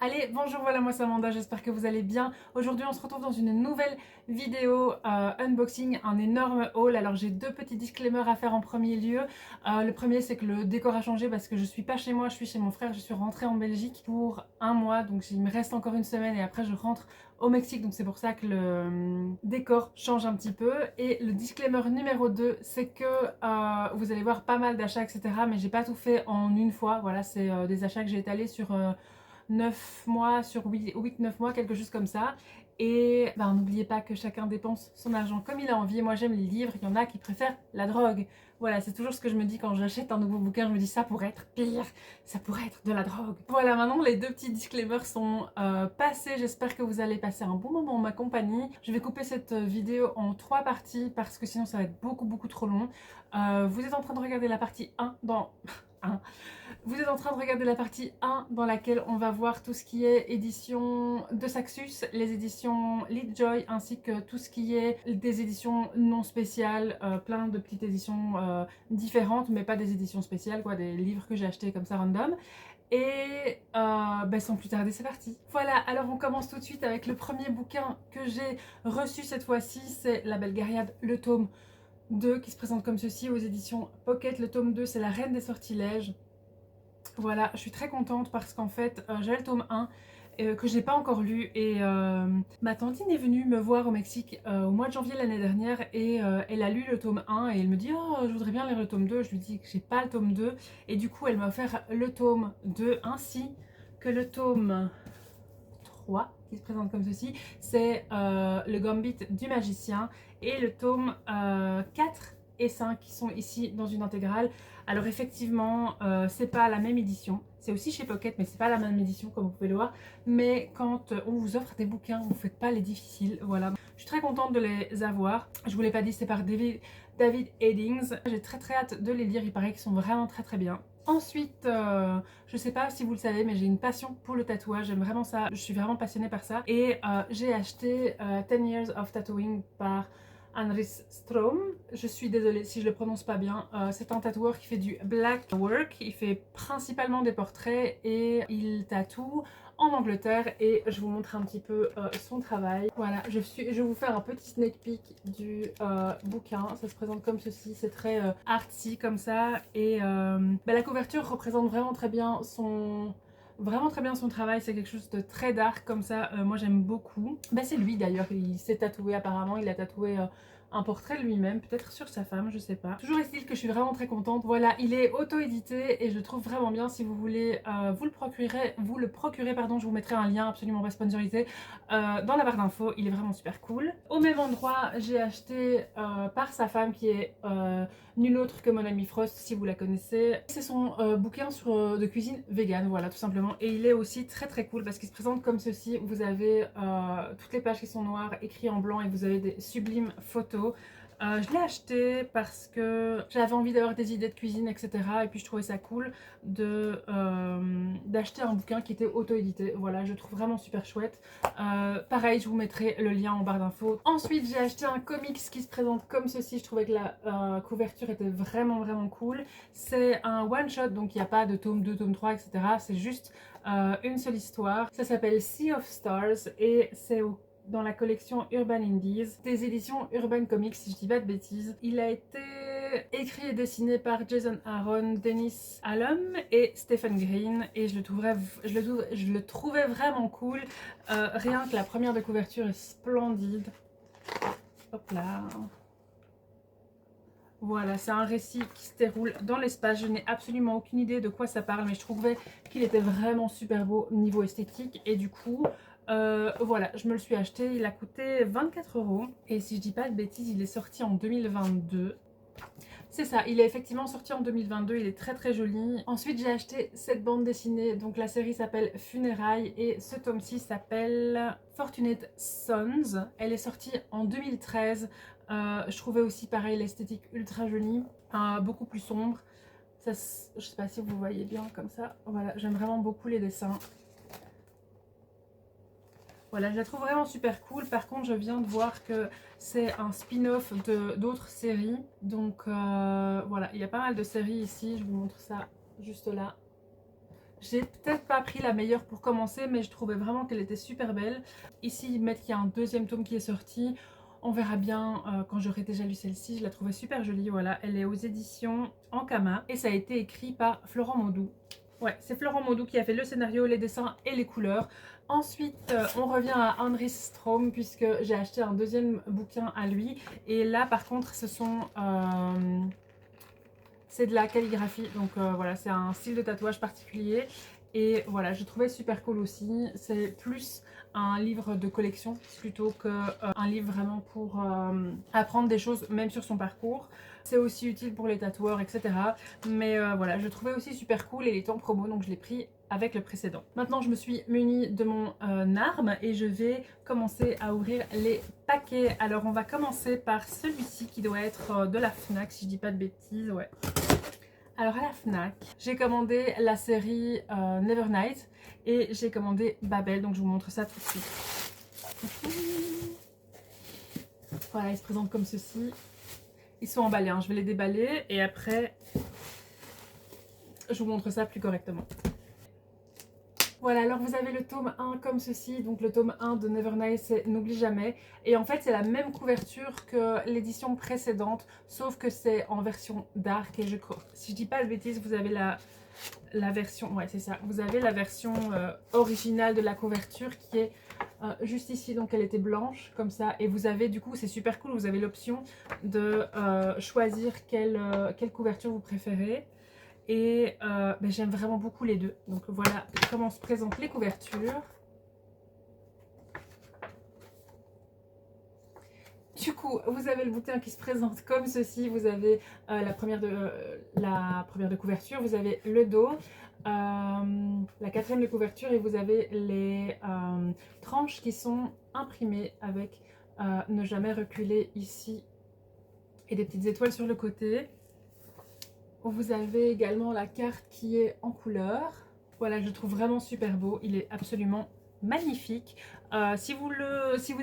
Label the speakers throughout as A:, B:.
A: Allez, bonjour, voilà, moi c'est Amanda, j'espère que vous allez bien. Aujourd'hui on se retrouve dans une nouvelle vidéo unboxing, un énorme haul. Alors j'ai deux petits disclaimers à faire en premier lieu. Le premier, c'est que le décor a changé parce que je suis pas chez moi, je suis chez mon frère. Je suis rentrée en Belgique pour un mois, donc il me reste encore une semaine et après je rentre au Mexique, donc c'est pour ça que le décor change un petit peu. Et le disclaimer numéro 2, c'est que vous allez voir pas mal d'achats, etc. Mais j'ai pas tout fait en une fois. Voilà, c'est des achats que j'ai étalés sur 9 mois, sur 8-9 mois, quelque chose comme ça. Et ben, n'oubliez pas que chacun dépense son argent comme il a envie. Moi j'aime les livres, il y en a qui préfèrent la drogue. Voilà, c'est toujours ce que je me dis quand j'achète un nouveau bouquin, je me dis ça pourrait être pire, ça pourrait être de la drogue. Voilà, maintenant les deux petits disclaimers sont passés, j'espère que vous allez passer un bon moment en ma compagnie. Je vais couper cette vidéo en 3 parties parce que sinon ça va être beaucoup trop long. Vous êtes en train de regarder la partie 1 dans... 1. Vous êtes en train de regarder la partie 1 dans laquelle on va voir tout ce qui est édition de Saxus, les éditions Leadjoy ainsi que tout ce qui est des éditions non spéciales, plein de petites éditions différentes mais pas des éditions spéciales, quoi, des livres que j'ai achetés comme ça random. Et sans plus tarder, c'est parti. Voilà, alors on commence tout de suite avec le premier bouquin que j'ai reçu cette fois-ci, c'est La Belgariade, le tome 2 qui se présente comme ceci aux éditions Pocket. Le tome 2, c'est La Reine des Sortilèges. Voilà, je suis très contente parce qu'en fait, j'ai le tome 1 que j'ai pas encore lu et ma tantine est venue me voir au Mexique au mois de janvier l'année dernière et elle a lu le tome 1 et elle me dit « Oh, je voudrais bien lire le tome 2 ». Je lui dis que j'ai pas le tome 2 et du coup, elle m'a offert le tome 2 ainsi que le tome 3 qui se présente comme ceci. C'est le Gambit du magicien et le tome 4 et 5 qui sont ici dans une intégrale. Alors effectivement, c'est pas la même édition, c'est aussi chez Pocket, mais c'est pas la même édition comme vous pouvez le voir. Mais quand on vous offre des bouquins, vous faites pas les difficiles, voilà. Je suis très contente de les avoir. Je vous l'ai pas dit, c'est par David Eddings. J'ai très hâte de les lire, il paraît qu'ils sont vraiment très bien. Ensuite, je sais pas si vous le savez, mais j'ai une passion pour le tatouage, j'aime vraiment ça, je suis vraiment passionnée par ça. Et j'ai acheté 10 Years of Tattooing par Andris Strom. Je suis désolée si je le prononce pas bien. C'est un tatoueur qui fait du black work, il fait principalement des portraits et il tatoue en Angleterre et je vous montre un petit peu son travail. Voilà, je vais vous faire un petit sneak peek du bouquin. Ça se présente comme ceci, c'est très artsy comme ça et la couverture représente vraiment très bien son... travail, c'est quelque chose de très dark comme ça, moi j'aime beaucoup. C'est lui d'ailleurs, il s'est tatoué apparemment, il a tatoué un portrait de lui-même, peut-être sur sa femme, je sais pas. Toujours est-il que je suis vraiment très contente. Voilà, il est auto-édité et je le trouve vraiment bien. Si vous voulez vous le procurer, pardon, je vous mettrai un lien absolument pas sponsorisé dans la barre d'infos. Il est vraiment super cool. Au même endroit, j'ai acheté par sa femme qui est nulle autre que mon amie Frost, si vous la connaissez. C'est son bouquin sur, de cuisine vegan, voilà, tout simplement. Et il est aussi très cool parce qu'il se présente comme ceci. Vous avez toutes les pages qui sont noires, écrites en blanc et vous avez des sublimes photos. Je l'ai acheté parce que j'avais envie d'avoir des idées de cuisine, etc. Et puis je trouvais ça cool d'acheter un bouquin qui était auto-édité. Voilà, je trouve vraiment super chouette. Pareil, je vous mettrai le lien en barre d'infos. Ensuite, j'ai acheté un comics qui se présente comme ceci. Je trouvais que la couverture était vraiment cool. C'est un one-shot, donc il n'y a pas de tome 2, tome 3, etc. C'est juste une seule histoire. Ça s'appelle Sea of Stars et c'est dans la collection Urban Indies, des éditions Urban Comics, si je dis pas de bêtises. Il a été écrit et dessiné par Jason Aaron, Dennis Allum et Stephen Green et je le trouvais vraiment cool. Rien que la première de couverture est splendide. Hop là. Voilà, c'est un récit qui se déroule dans l'espace. Je n'ai absolument aucune idée de quoi ça parle, mais je trouvais qu'il était vraiment super beau niveau esthétique. Et du coup, voilà, je me le suis acheté. Il a coûté 24 €. Et si je dis pas de bêtises, il est sorti en 2022. C'est ça, il est effectivement sorti en 2022, il est très joli. Ensuite, j'ai acheté cette bande dessinée, donc la série s'appelle Funérailles et ce tome-ci s'appelle Fortunate Sons. Elle est sortie en 2013. Je trouvais aussi pareil l'esthétique ultra jolie, beaucoup plus sombre. Ça, je sais pas si vous voyez bien comme ça. Voilà, j'aime vraiment beaucoup les dessins. Voilà, je la trouve vraiment super cool. Par contre, je viens de voir que c'est un spin-off d'autres séries. Donc voilà, il y a pas mal de séries ici. Je vous montre ça juste là. J'ai peut-être pas pris la meilleure pour commencer, mais je trouvais vraiment qu'elle était super belle. Ici, ils mettent qu'il y a un deuxième tome qui est sorti. On verra bien quand j'aurai déjà lu celle-ci. Je la trouvais super jolie, voilà. Elle est aux éditions Ankama et ça a été écrit par Florent Maudou. Ouais, c'est Florent Maudou qui a fait le scénario, les dessins et les couleurs. Ensuite, on revient à Andries Strom puisque j'ai acheté un deuxième bouquin à lui. Et là, par contre, c'est de la calligraphie, donc voilà, c'est un style de tatouage particulier. Et voilà, je trouvais super cool aussi. C'est plus un livre de collection plutôt qu'un livre vraiment pour apprendre des choses, même sur son parcours. C'est aussi utile pour les tatoueurs, etc. Mais voilà, je trouvais aussi super cool et il était en promo, donc je l'ai pris avec le précédent. Maintenant, je me suis munie de mon arme et je vais commencer à ouvrir les paquets. Alors, on va commencer par celui-ci qui doit être de la FNAC, si je dis pas de bêtises, ouais. Alors à la FNAC, j'ai commandé la série Nevernight et j'ai commandé Babel, donc je vous montre ça tout de suite. Voilà, ils se présentent comme ceci. Ils sont emballés, hein. Je vais les déballer et après je vous montre ça plus correctement. Voilà, alors vous avez le tome 1 comme ceci, donc le tome 1 de Nevernight, c'est N'oublie jamais. Et en fait, c'est la même couverture que l'édition précédente, sauf que c'est en version dark. Et si je dis pas de bêtises, vous avez la version, ouais c'est ça, vous avez la version originale de la couverture qui est juste ici, donc elle était blanche comme ça. Et vous avez du coup, c'est super cool, vous avez l'option de choisir quelle couverture vous préférez. Et j'aime vraiment beaucoup les deux. Donc voilà comment se présentent les couvertures. Du coup, vous avez le bouquin qui se présente comme ceci. Vous avez la première de couverture, vous avez le dos, la quatrième de couverture et vous avez les tranches qui sont imprimées avec ne jamais reculer ici et des petites étoiles sur le côté. Vous avez également la carte qui est en couleur. Voilà, je le trouve vraiment super beau. Il est absolument magnifique. Si vous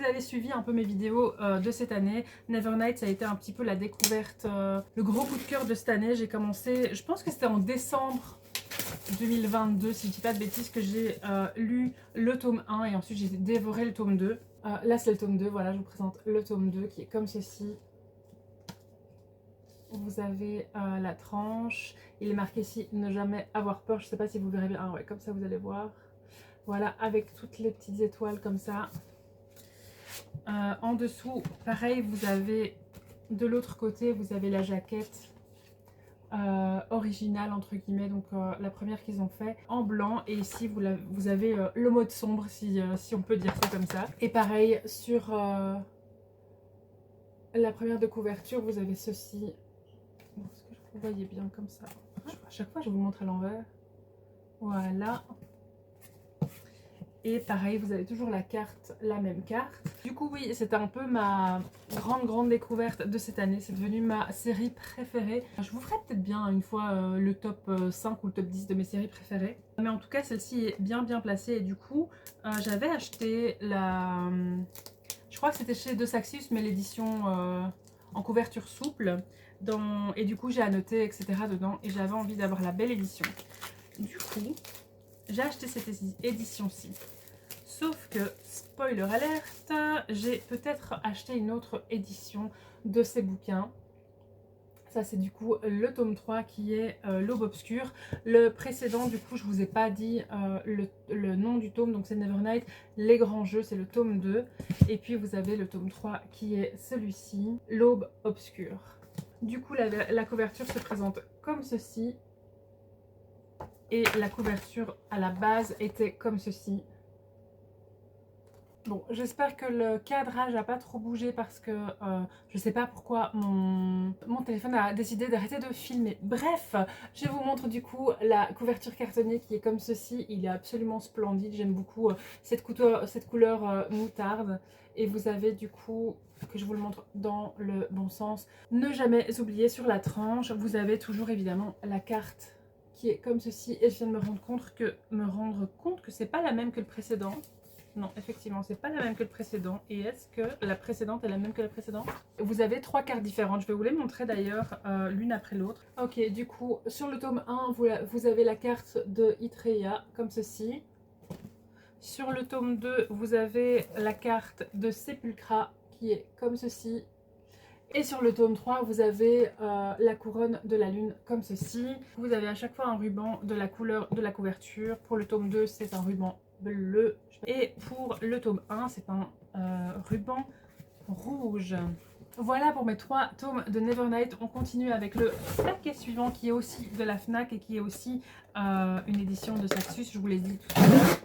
A: avez suivi un peu mes vidéos de cette année, Nevernight, ça a été un petit peu la découverte, le gros coup de cœur de cette année. J'ai commencé, je pense que c'était en décembre 2022, si je dis pas de bêtises, que j'ai lu le tome 1 et ensuite j'ai dévoré le tome 2. Là, c'est le tome 2. Voilà, je vous présente le tome 2 qui est comme ceci. Vous avez la tranche, il est marqué ici ne jamais avoir peur, je sais pas si vous verrez bien, ah ouais, comme ça vous allez voir, voilà, avec toutes les petites étoiles comme ça. En dessous, pareil, vous avez de l'autre côté, vous avez la jaquette originale entre guillemets, donc la première qu'ils ont fait en blanc, et ici vous avez le mode sombre, si on peut dire ça comme ça. Et pareil, sur la première de couverture, vous avez ceci. Est-ce que vous voyez bien comme ça? À chaque fois, je vous montre à l'envers. Voilà. Et pareil, vous avez toujours la carte, la même carte. Du coup, oui, c'était un peu ma grande découverte de cette année. C'est devenu ma série préférée. Je vous ferai peut-être bien une fois le top 5 ou le top 10 de mes séries préférées. Mais en tout cas, celle-ci est bien placée. Et du coup, j'avais acheté la... Je crois que c'était chez De Saxius, mais l'édition en couverture souple. Et du coup j'ai annoté etc dedans et j'avais envie d'avoir la belle édition. Du coup j'ai acheté cette édition-ci, sauf que spoiler alerte, j'ai peut-être acheté une autre édition de ces bouquins. Ça c'est du coup le tome 3 qui est l'Aube Obscure. Le précédent, du coup je vous ai pas dit le nom du tome, donc c'est Nevernight, les grands jeux, c'est le tome 2. Et puis vous avez le tome 3 qui est celui-ci, l'Aube Obscure. Du coup, la couverture se présente comme ceci. Et la couverture à la base était comme ceci. Bon, j'espère que le cadrage n'a pas trop bougé parce que je sais pas pourquoi mon téléphone a décidé d'arrêter de filmer. Bref, je vous montre du coup la couverture cartonnée qui est comme ceci. Il est absolument splendide. J'aime beaucoup cette couleur moutarde. Et vous avez du coup, que je vous le montre dans le bon sens, ne jamais oublier sur la tranche, vous avez toujours évidemment la carte qui est comme ceci. Et je viens de me rendre compte que c'est pas la même que le précédent. Non, effectivement, c'est pas la même que le précédent. Et est-ce que la précédente est la même que la précédente? Vous avez 3 cartes différentes. Je vais vous les montrer d'ailleurs l'une après l'autre. Ok, du coup, sur le tome 1, vous avez la carte de Itreya, comme ceci. Sur le tome 2, vous avez la carte de Sepulcra, qui est comme ceci. Et sur le tome 3, vous avez la couronne de la lune comme ceci. Vous avez à chaque fois un ruban de la couleur de la couverture. Pour le tome 2, c'est un ruban bleu. Et pour le tome 1, c'est un ruban rouge. Voilà pour mes 3 tomes de Nevernight. On continue avec le paquet suivant qui est aussi de la FNAC et qui est aussi une édition de Saxus. Je vous l'ai dit tout à l'heure.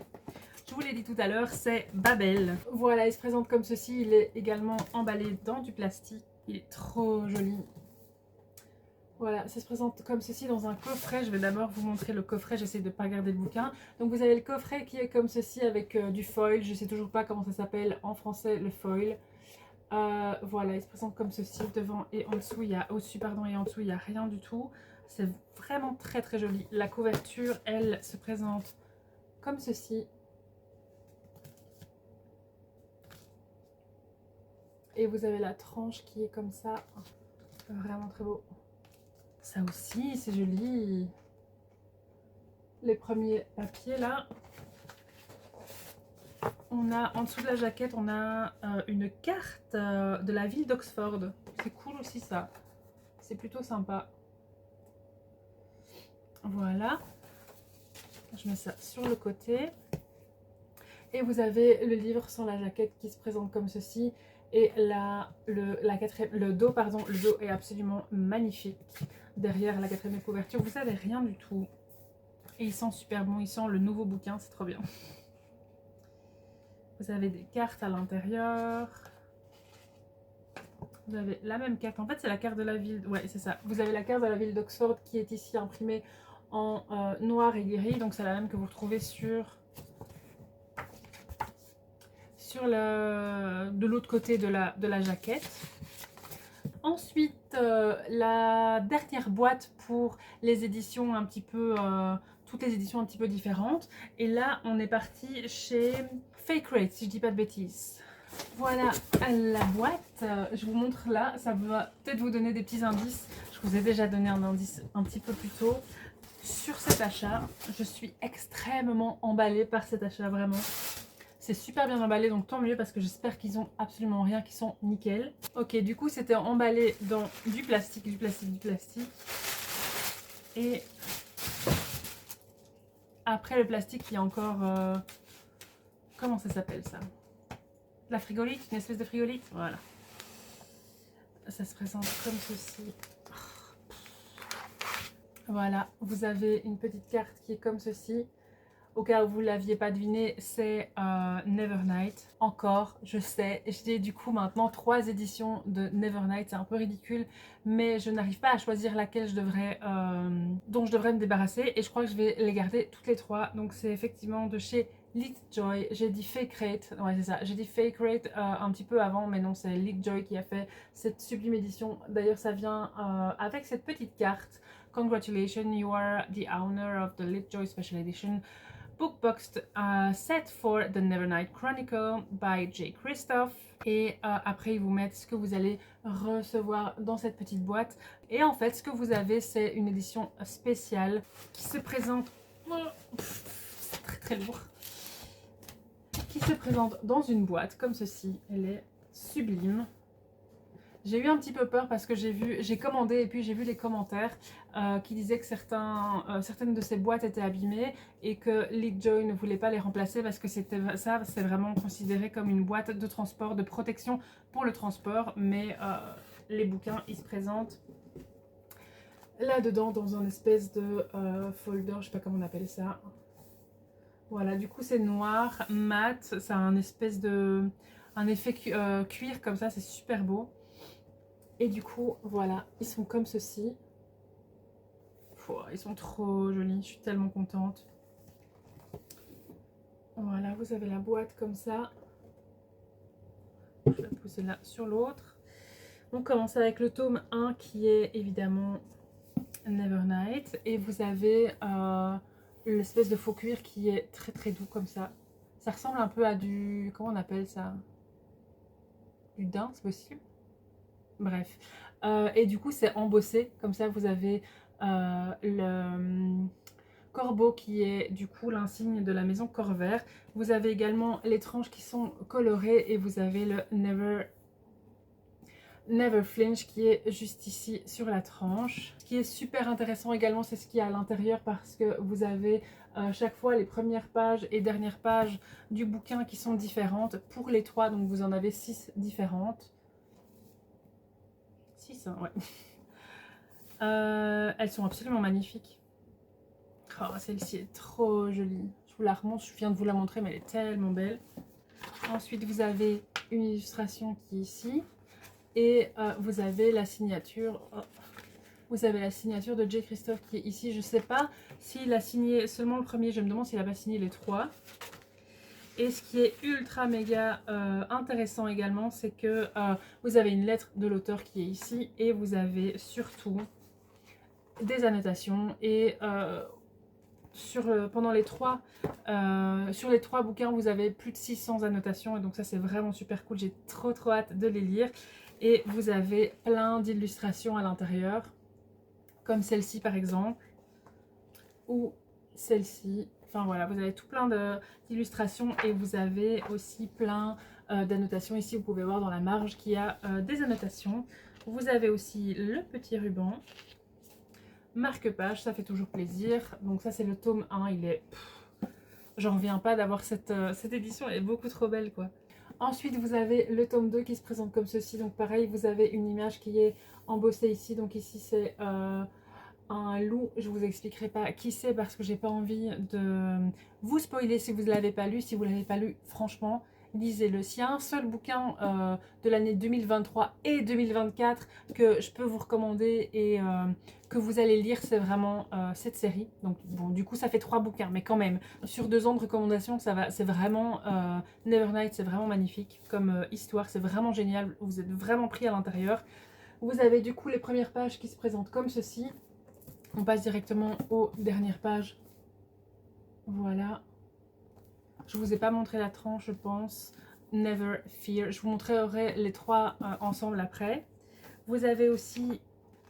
A: Je vous l'ai dit tout à l'heure, c'est Babel. Voilà, il se présente comme ceci. Il est également emballé dans du plastique. Il est trop joli. Voilà, ça se présente comme ceci dans un coffret. Je vais d'abord vous montrer le coffret. J'essaie de ne pas regarder le bouquin. Donc vous avez le coffret qui est comme ceci avec du foil. Je ne sais toujours pas comment ça s'appelle en français, le foil. Voilà, il se présente comme ceci. Devant et en dessous, au-dessus pardon, et en dessous, il n'y a rien du tout. C'est vraiment très très joli. La couverture, elle, se présente comme ceci. Et vous avez la tranche qui est comme ça. Vraiment très beau. Ça aussi, c'est joli. Les premiers papiers là. On a en dessous de la jaquette, on a une carte de la ville d'Oxford. C'est cool aussi ça. C'est plutôt sympa. Voilà. Je mets ça sur le côté. Et vous avez le livre sans la jaquette qui se présente comme ceci. Et le dos est absolument magnifique. Derrière la 4e couverture, vous savez rien du tout. Et il sent super bon, il sent le nouveau bouquin, c'est trop bien. Vous avez des cartes à l'intérieur. Vous avez la même carte, en fait c'est la carte de la ville, ouais c'est ça. Vous avez la carte de la ville d'Oxford qui est ici imprimée en noir et gris. Donc c'est la même que vous retrouvez de l'autre côté de la jaquette. Ensuite, la dernière boîte pour les éditions un petit peu, toutes les éditions un petit peu différentes. Et là, on est parti chez Fake Rate, si je dis pas de bêtises. Voilà la boîte. Je vous montre là, ça va peut-être vous donner des petits indices. Je vous ai déjà donné un indice un petit peu plus tôt sur cet achat. Je suis extrêmement emballée par cet achat, vraiment. C'est super bien emballé, donc tant mieux parce que j'espère qu'ils ont absolument rien, qui sont nickel. Ok, du coup c'était emballé dans du plastique. Et après le plastique, il y a encore... comment ça s'appelle ça? La frigolite, une espèce de frigolite. Voilà. Ça se présente comme ceci. Voilà, vous avez une petite carte qui est comme ceci. Au cas où vous ne l'aviez pas deviné, c'est Nevernight. Encore, je sais, j'ai du coup maintenant 3 éditions de Nevernight, c'est un peu ridicule, mais je n'arrive pas à choisir laquelle dont je devrais me débarrasser, et je crois que je vais les garder toutes les 3. Donc c'est effectivement de chez Leakjoy. J'ai dit Fake Rate, ouais c'est ça, j'ai dit Fake Rate un petit peu avant, mais non, c'est Leakjoy qui a fait cette sublime édition. D'ailleurs ça vient avec cette petite carte. Congratulations, you are the owner of the Leakjoy Special Edition Bookboxed set for the Nevernight Chronicle by J. Christoph. Et après, ils vous mettent ce que vous allez recevoir dans cette petite boîte. Et en fait, ce que vous avez, c'est une édition spéciale qui se présente... c'est très très lourd. Qui se présente dans une boîte comme ceci. Elle est sublime. J'ai eu un petit peu peur parce que j'ai commandé et puis j'ai vu les commentaires qui disaient que certaines de ces boîtes étaient abîmées et que Leakjoy ne voulait pas les remplacer parce que c'est vraiment considéré comme une boîte de transport, de protection pour le transport. Mais les bouquins, ils se présentent là-dedans dans un espèce de folder, je sais pas comment on appelle ça. Voilà, du coup c'est noir, mat, ça a un effet cuir comme ça, c'est super beau. Et du coup, voilà, ils sont comme ceci. Ils sont trop jolis, je suis tellement contente. Voilà, vous avez la boîte comme ça. Je vais la poser là sur l'autre. On commence avec le tome 1 qui est évidemment Nevernight. Et vous avez l'espèce de faux cuir qui est très très doux comme ça. Ça ressemble un peu à du... comment on appelle ça? Du daim, c'est possible? Bref. Et du coup, c'est embossé. Comme ça, vous avez le corbeau qui est du coup l'insigne de la maison Corvair. Vous avez également les tranches qui sont colorées et vous avez le Never Flinch qui est juste ici sur la tranche. Ce qui est super intéressant également, c'est ce qu'il y a à l'intérieur parce que vous avez chaque fois les premières pages et dernières pages du bouquin qui sont différentes pour les trois, donc vous en avez 6 différentes. 6, hein, ouais. Elles sont absolument magnifiques. Oh, celle-ci est trop jolie. Je vous la remonte, je viens de vous la montrer, mais elle est tellement belle. Ensuite, vous avez une illustration qui est ici. Et vous avez la signature. Oh, vous avez la signature de J. Christophe qui est ici. Je ne sais pas s'il a signé seulement le premier. Je me demande s'il n'a pas signé les trois. Et ce qui est ultra méga intéressant également, c'est que vous avez une lettre de l'auteur qui est ici. Et vous avez surtout des annotations. Et pendant sur les trois bouquins, vous avez plus de 600 annotations. Et donc ça, c'est vraiment super cool. J'ai trop hâte de les lire. Et vous avez plein d'illustrations à l'intérieur, comme celle-ci par exemple, ou celle-ci. Enfin voilà, vous avez tout plein d'illustrations et vous avez aussi plein d'annotations. Ici, vous pouvez voir dans la marge qu'il y a des annotations. Vous avez aussi le petit ruban, marque-page, ça fait toujours plaisir. Donc ça, c'est le tome 1, il est... J'en reviens pas d'avoir cette édition, elle est beaucoup trop belle quoi. Ensuite, vous avez le tome 2 qui se présente comme ceci. Donc pareil, vous avez une image qui est embossée ici. Donc ici, c'est un loup. Je ne vous expliquerai pas qui c'est parce que j'ai pas envie de vous spoiler si vous ne l'avez pas lu. Si vous ne l'avez pas lu, franchement, lisez-le. S'il y a un seul bouquin de l'année 2023 et 2024 que je peux vous recommander et que vous allez lire, c'est vraiment cette série. Donc bon, du coup ça fait 3 bouquins, mais quand même, sur 2 ans de recommandations, ça va, c'est vraiment Nevernight, c'est vraiment magnifique comme histoire, c'est vraiment génial, vous êtes vraiment pris à l'intérieur. Vous avez du coup les premières pages qui se présentent comme ceci. On passe directement aux dernières pages. Voilà. Je vous ai pas montré la tranche, je pense. Never Fear. Je vous montrerai les trois ensemble après. Vous avez aussi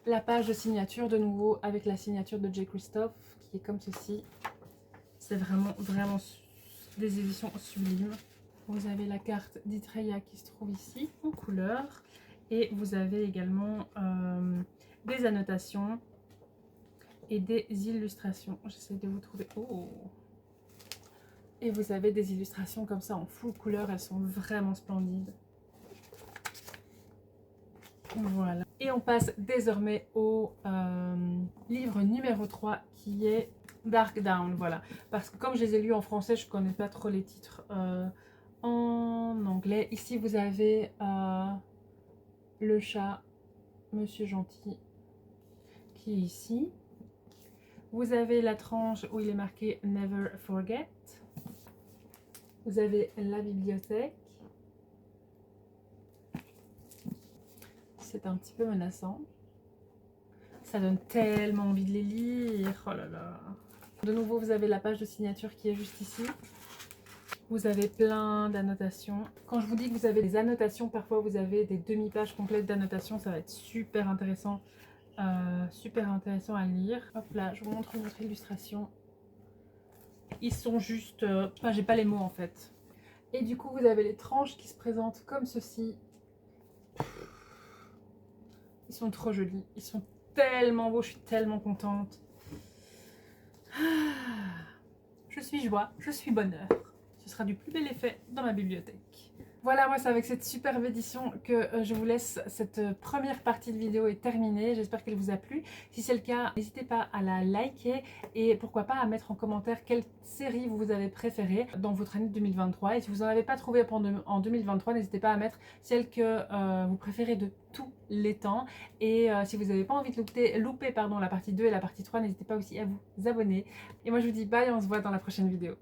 A: la page de signature de nouveau avec la signature de J. Christophe qui est comme ceci. C'est vraiment des éditions sublimes. Vous avez la carte d'Itreya qui se trouve ici en couleur. Et vous avez également des annotations et des illustrations. J'essaie de vous trouver... Oh. Et vous avez des illustrations comme ça en full couleur, elles sont vraiment splendides. Voilà. Et on passe désormais au livre numéro 3 qui est Dark Down. Voilà. Parce que comme je les ai lus en français, je ne connais pas trop les titres en anglais. Ici vous avez le chat, Monsieur Gentil, qui est ici. Vous avez la tranche où il est marqué Never Forget. Vous avez la bibliothèque. C'est un petit peu menaçant. Ça donne tellement envie de les lire. Oh là là. De nouveau, vous avez la page de signature qui est juste ici. Vous avez plein d'annotations. Quand je vous dis que vous avez des annotations, parfois vous avez des demi-pages complètes d'annotations. Ça va être super intéressant à lire. Hop là, je vous montre une autre illustration. Ils sont juste... Enfin, j'ai pas les mots en fait. Et du coup, vous avez les tranches qui se présentent comme ceci. Ils sont trop jolis. Ils sont tellement beaux. Je suis tellement contente. Je suis joie. Je suis bonheur. Ce sera du plus bel effet dans ma bibliothèque. Voilà, moi c'est avec cette superbe édition que je vous laisse. Cette première partie de vidéo est terminée. J'espère qu'elle vous a plu. Si c'est le cas, n'hésitez pas à la liker et pourquoi pas à mettre en commentaire quelle série vous avez préférée dans votre année 2023. Et si vous n'en avez pas trouvé en 2023, n'hésitez pas à mettre celle que vous préférez de tous les temps. Et si vous n'avez pas envie de louper la partie 2 et la partie 3, n'hésitez pas aussi à vous abonner. Et moi je vous dis bye, on se voit dans la prochaine vidéo.